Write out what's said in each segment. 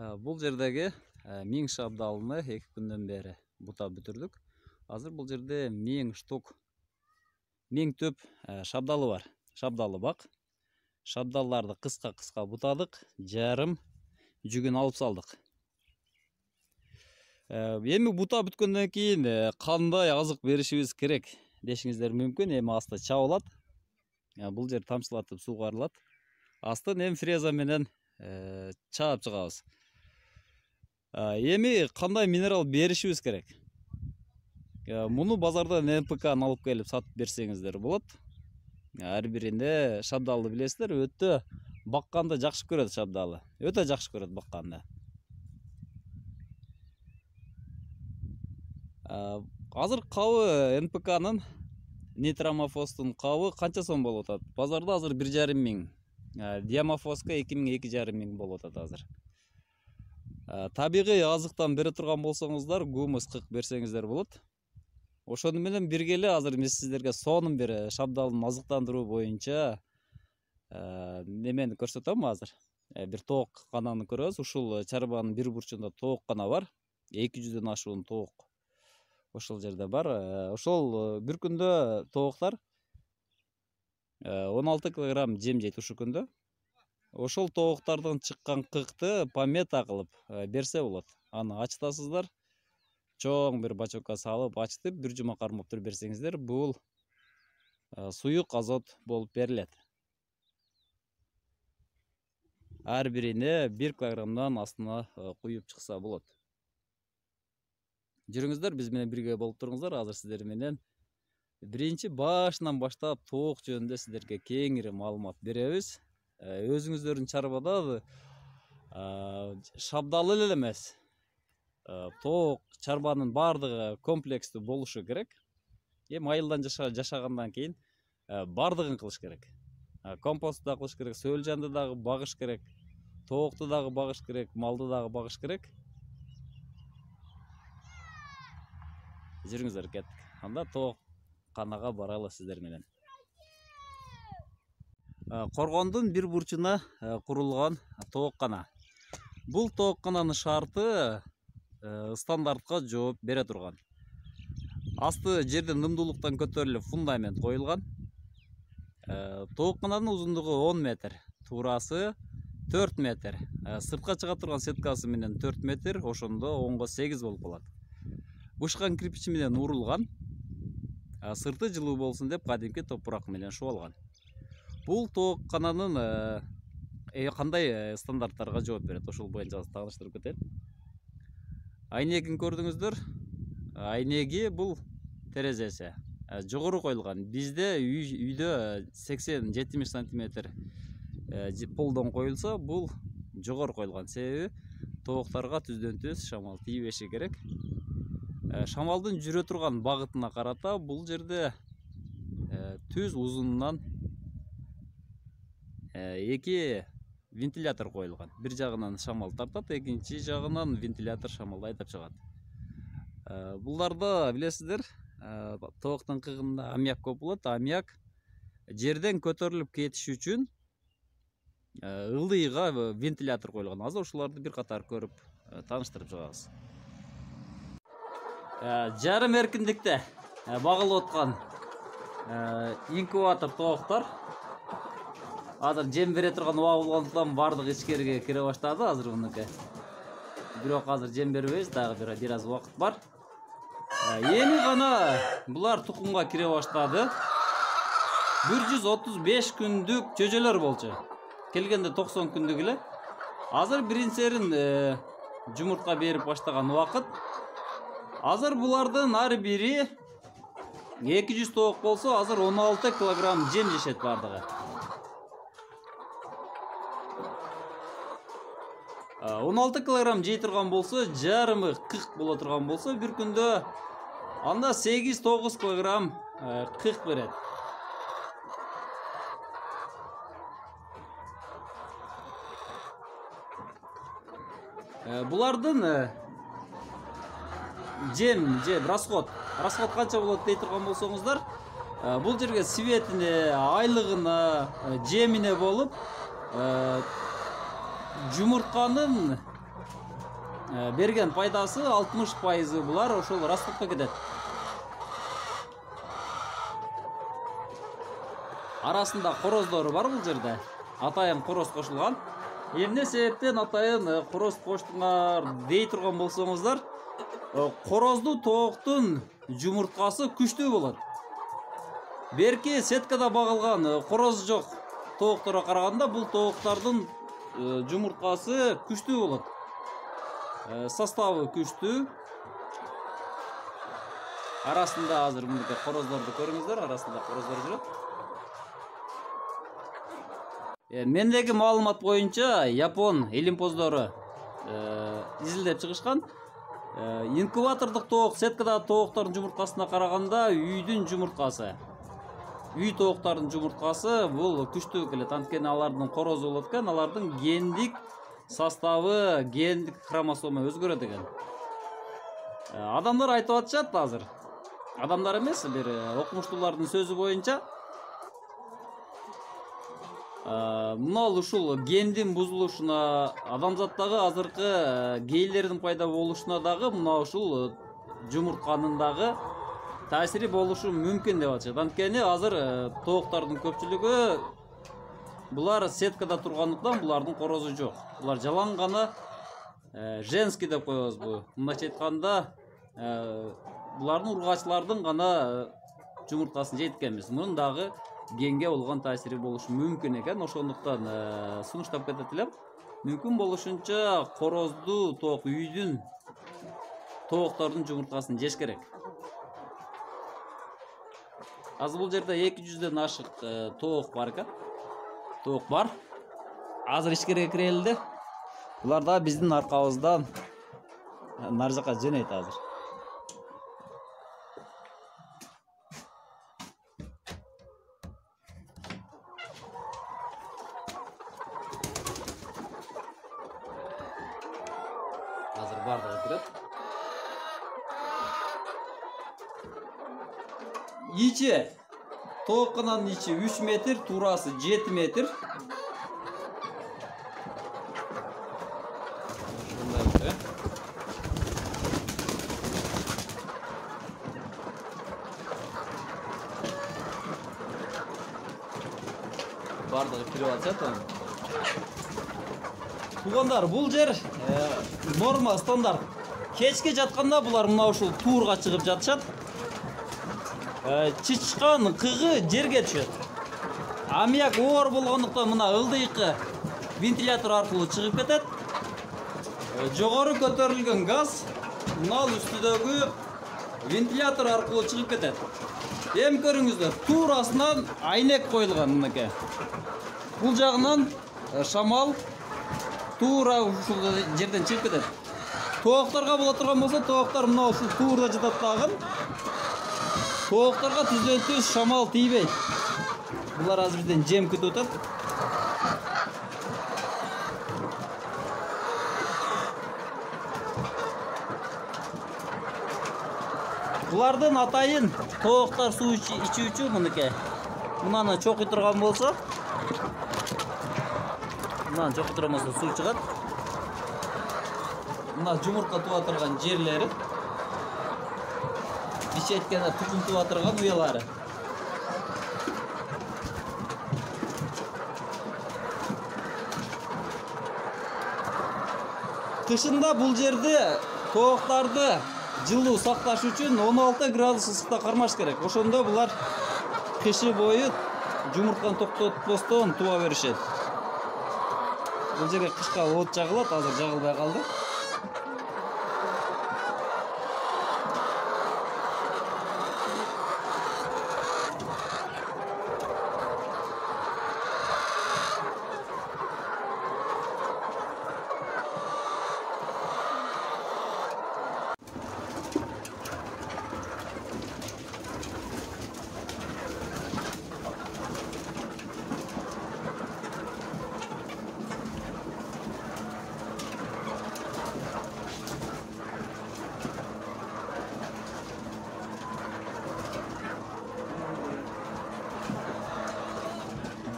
Бұл жердегі мең шабдалыны 2 күнден бері бұта бүтірдік. Азыр бұл жерде мең төп шабдалы бар. Шабдалы бақ. Шабдалларды қысқа бұтадық. Жарым жүгін алып салдық. Емі бұта бүткенден кейін қандай азық берішіміз керек дешіңіздер мүмкін. Емі асты чауылат. Бұл жер тамшылатып суғарылат. Астын ем фреза менен чаап шығабыз. Емі қандай минерал берішіміз керек. Мұны базарда НПК-ны алып келіп сатып берсеңіздер болады. Әр бірінде шабдалы білесіздер, өтті баққанды жақшы көреді шабдалы. Өте жақшы көреді баққанды. Азыр қауы НПК-нын нитромофостың қауы қанша сом болып отады? Базарда азыр 1,5 мың. Диамофоска 2,000-2,5 мың болып отады азыр. Табиғи азықтан бері тұрған болсаңыздар, гумус 40 берсеңіздер болады. Ошону менен биргеле азыр мен сиздерге сонун бир шабдалын азыктандыруу боюнча немени көрсөтөм азыр. Бир тоок кананы көрөбүз. Ушул чарбанын бир бурчунда тоок кана бар. 200дөн ашуун тоок. Ошол жерде бар. Ошол бир күндө тооктар 16 кг жем жейт ушул күндө. Ошол тооктардан чыккан кыкты помета кылып берсе болот. Аны ачтасыздар. Чоң бир бачокка салып, ачтып, бир жума кармап туруп берсеңиздер, бул суюк азот болуп берилет. Ар бирине 1 килограммдан астына куюп чыкса болот. Жүрүңүздөр, биз менен бирге болуп туруңуздар. Азыр сиздер менен биринчи башынан баштап тоок жөнүндө сиздерге кеңири маалымат беребиз. Өзүңүздөрдүн чарбада шабдалы эле эмес, тоок чарбанын бардыгы комплекстүү болушу керек. Айылдан жашагандан кийин бардыгын кылыш керек. Компосту да кылыш керек, сөөлжанды дагы багыш керек, тоокту дагы багыш керек, малды дагы багыш керек. Жүрүңүздөр, кеттик. Анда тоок канага баралы сиздер менен. Коргондун бир бурчуна курулган тоок кана. Бул тоок кананын шарты стандартка жооп бере турган. Асты жерден нымдуулуктан көтөрүлүп фундамент коюлган. Тоок кананын узундугу 10 метр, туурасы 4 метр. Сыртка чыга турган сеткасы менен 4 метр, ошондо 10го 8 болуп калат. Бушкан кирпичи менен урулган. Сырты жылуу болсун деп кадимки топурак менен шубалган. Бул тоок кананын кандай стандарттарга жооп берет? Ошол боюнча тааныштырып кетейин. Айнегин көрдүңүздөр. Айнеги бул терезеси жогору коюлган. Бизде үйдө 80-70 сантиметр полдон коюлса, бул жогору коюлган. Себеби тооктарга түздөн-түз шамал тийбеши керек. Шамалдын жүрө турган багытына карата бул жерде түз узунунан 2 вентилятор коюлган. Бир жагынан шамал тартат, экинчи жагынан вентилятор шамалды айдап чыгат. Буларда билесиздер, тооктун кыгында аммиак көп болот. Аммиак жерден көтөрүлүп кетиш үчүн ылдыйга вентилятор коюлган. Азыр ушуларды бир катар көрүп тааныштырып чыгабыз. Жарым эркиндикте багылып аткан инкубатор тооктор. Азыр жем бере турган уба болгондуктан бардык ичкерге кире баштады азыр мыныкы. Бирок азыр жем бербейбиз, дагы бир аз убакыт бар. Эми гана булар тукумга кире баштады. 135 күндүк чөжөлөр болчу. Келгенде 90 күндүк эле. Азыр биринчерин жумуртка берип баштаган убакыт. Азыр булардын ар бири 200 тоок болсо, азыр 16 килограмм жем жешет бардыгы. 16 килограмм жей турган болсо, жарымы 40 боло турган болсо, бир күндө анда 8-9 килограмм 40 берет. Булардын жем расход канча болот дей турган болсоңуздар, бул жерге светине, айлыгына, жемине болуп жумуртканын берген пайдасы 60% булар ошол расходко кетет. Арасында короздору бар бул жерде. Атайын короз кошулган. Эмне себептен атайын короз коштуңар дей турган болсоңуздар, корозду тооктун жумурткасы күчтүү болот. Берки сеткада багылган короз жок тоокторго караганда бул тооктардын жумурткасы күчтүү болот. Составы күчтүү. Арасында азыр мындай короздорду көрүңүздөр, арасында короздор жүрөт. Мендеги маалымат боюнча Япон илимпоздору изилдеп чыгышкан. Инкубатордук тоок, сеткадагы тооктордун жумурткасына караганда үйдүн жумурткасы, үй тооктардын жумурткасы бул күчтүү келет. Анткени алардын корозу болот экен, алардын гендик составы, гендик хромосома өзгөрөт экен. Адамдар айтып атышат азыр. Адамдар эмес, бир окумуштуулардын сөзү боюнча ушул гендин бузулушуна, адамзаттагы азыркы гейлердин пайда болушуна дагы ушул жумуртканын дагы таасири болушу мүмкүн деп атышат. Анткени азыр тооктардын көпчүлүгү булар сеткада тургандыктан булардын корозу жок. Булар жалаң гана женский деп коебузбу. Мындайча айтканда, булардын ургачылардын гана жумурткасын жейткенбиз. Мунун дагы генге болгон таасири болушу мүмкүн экен. Ошондуктан сунуштап кетет элем. Мүмкүн болушунча корозду тоок, үйдүн тооктордун жумурткасын жеш керек. Азыр бул жерде 200ден ашык тоок бар экен. Тоок бар. Азыр ичкерге кирелди. Булар да биздин аркабыздан нар жака жөнөйт азыр. Азыр бардыгы кирет. Ичи тооккананын ичи 3 метр, туурасы 7 метр. Бардыгы кирип атышат. Туугандар, бул жер норма, стандарт. Кечке жатканда булар мына ушул туурга чыгып жатышат. Чычкан кыгы жерге түшөт. Аммиак оор болгондуктан мына ылдыйкы вентилятор аркылуу чыгып кетет. Жогору көтөрүлгөн газ мына үстүдөгү вентилятор аркылуу чыгып кетет. Эми көрүңүздөр, туурасынан айнек коюлган мынакей. Бул жагынан шамал туура ушул жерден чыгып кетет. Тоокторго боло турган болсо, тооктор мына ушул туурда жатат дагы. Тоокторго түздөн-түз шамал тийбейт. Булар азыр бизден жем күтүп атат. Булардын атайын тооктор суу ичүүчү мынакей. Мынаны чокуй турган болсо, мынаны чокуй турган болсо суу чыгат. Мына жумуртка туа турган жерлери. Ичеткенде тукум туа турган уялары. Кышында бул жерде тооктарды жылуу сакташ үчүн 16 градус ысыкта кармаш керек. Ошондо булар кышы бою жумуртканы токтотпостон туа беришет. Бул жерге кышка от жагылат, азыр жагылбай калды.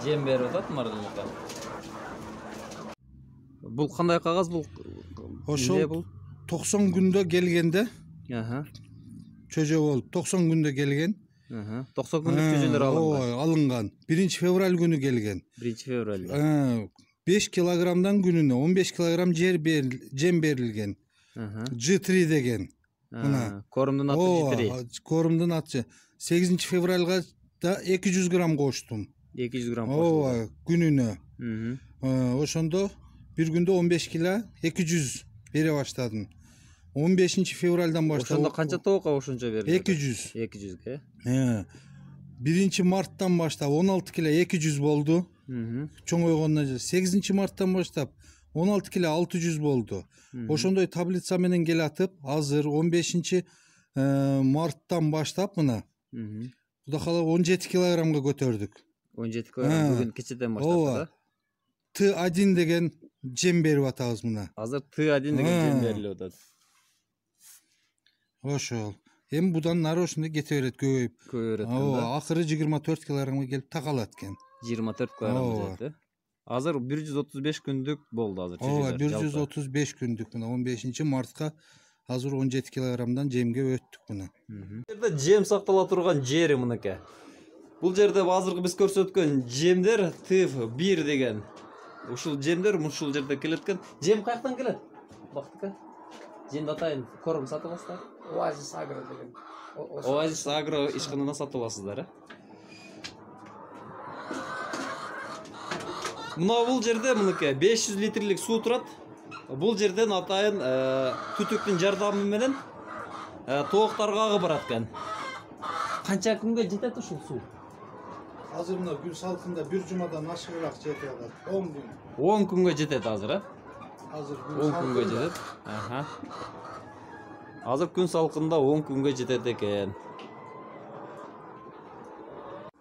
Жем берип атат маржанга. Бул кандай кагаз бул? Ошол 90 күндө келгенде Aha. чөжө болуп 90 күндө келген. Aha. 90 günlük çözüler alıngan. Alıngan. 1 fevral günü gelgen. 1 fevralda. 5 kilogramdan gününe 15 kilogram cem berilgen. Aha. G3 degen. Buna. Korumdun atı G3. Korumdun atı. 8 fevralga da 200 gram koştum. 200 gram koştum. Gününe. Hı. Oşondo bir günde 15 kilo 200 bere başladım. 15 fevraldan başladım. Oşonda kança tovuğa oşunca verdi? 200. 200 ge. 1 Mart'tan başlap 16 kilo 200 boldu. Çoğun oygondan 8 Mart'tan başlap 16 kilo 600 boldu. Oşondoy tablitsa menen gel atıp hazır 15 Mart'tan başlap mına. Kuda kala 17 kilogramga götürdük. 17 kilogram bugün keçeden başladı da. T1 degen cem berip atабыз mına. Hazır T1 degen cem beriliyor da. Oşol. Hem budan nары ошондой кете берет көбөйүп. Акыры 24 килограмга келип такалат экен. 24 kilogram жетти. Азыр 135 күндүк болду азыр чөжөлөр. 135 күндүк мына 15 мартка азыр 17 килограмдан жемге өттүк мына. Жерде жем сактала турган жери мынакей. Бул жерде азыркы биз көрсөткөн жемдер T1 деген. Ушул жемдер ушул жерде келет экен. Жем каяктан келет? Бактыка. Жемди атайын корум сатып аласыздар? Oasis Agro деген. Oasis Agro ишканынан сатып аласыздар, э? Мына бул жерде мынакей 500 литрлик суу турат. Бул жерден атайын түтүктүн жардамы менен тооктарга агып барат экен. Канча күнгө жетет ушул суу? Азыр мына күн салкында бир жумадан ашыгыраак жете алат. 10 күн. 10 күнгө жетет азыр, э? Азыр 10 күнгө жетет. Аха. Азыр күн салкында 10 күнгө жетет экен.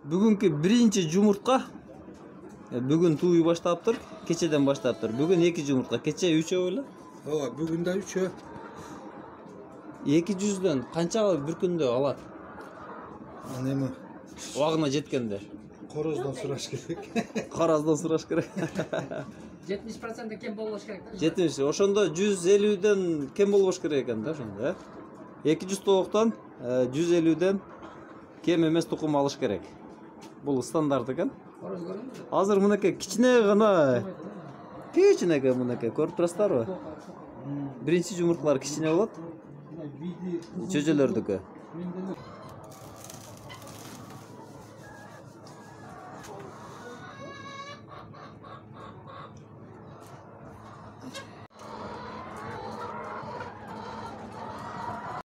Бүгүнкү биринчи жумуртка бүгүн тууй баштаптыр, кечеден баштаптыр. Бүгүн 2 жумуртка, кече 3 эле. Ооба, бүгүн да 3. 200дөн канча бир күндө алат? Эми Убагына жеткенде. Короздан сураш керек. Караздан сураш керек. 70% кем болуш керек. 70. Ошондо 150ден кем болбош керек экен да ошондо, э? 200 тооктон 150ден кем эмес тукум алыш керек. Бул стандарт экен. Азыр мынакей кичине гана кичинеге мынакей көрүп турасыздарбы? Биринчи жумурткалар кичине болот. Чөжөлөрдүкү.